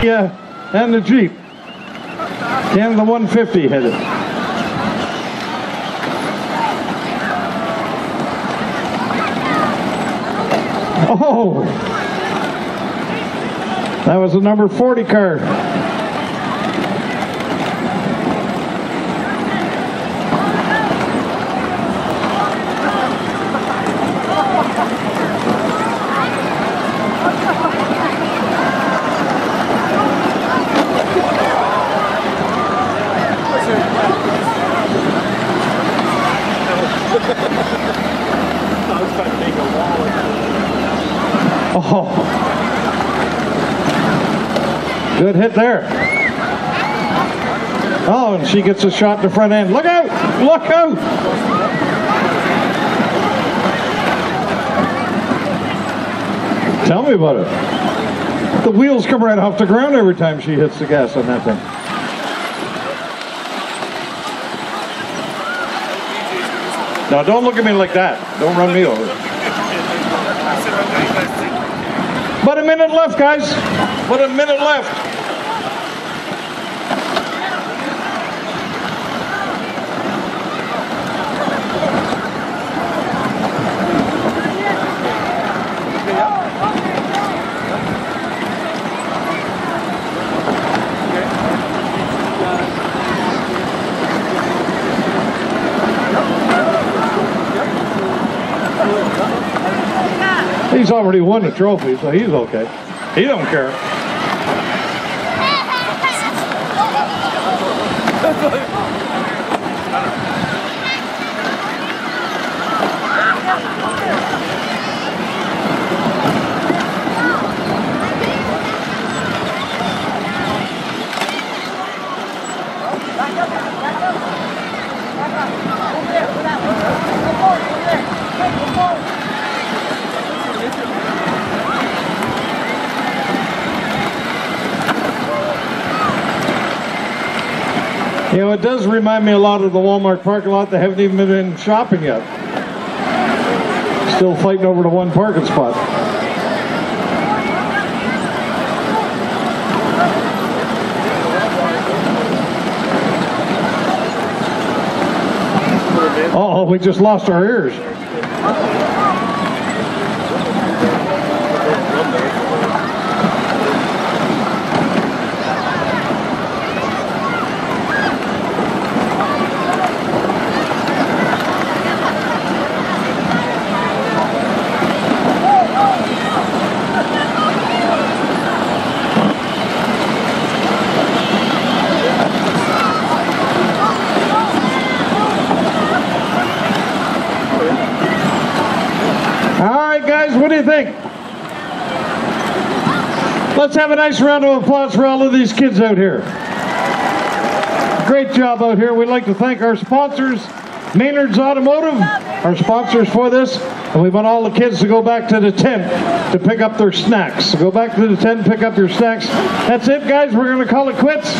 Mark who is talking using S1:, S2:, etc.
S1: and the Jeep. And the 150 hit it. Oh! That was the number 40 car. Oh, good hit there. Oh, and she gets a shot in the front end. Look out! Look out! Tell me about it. The wheels come right off the ground every time she hits the gas on that thing. Now, don't look at me like that. Don't run me over. But a minute left, guys. But a minute left. He's already won the trophy, so he's okay. He don't care. You know, it does remind me a lot of the Walmart parking lot. They haven't even been in shopping yet. Still fighting over the one parking spot. Uh-oh, we just lost our ears. What do you think? Let's have a nice round of applause for all of these kids out here. Great job out here. We'd like to thank our sponsors, Maynard's Automotive, our sponsors for this. And we want all the kids to go back to the tent to pick up their snacks. So go back to the tent, pick up your snacks. That's it, guys. We're going to call it quits.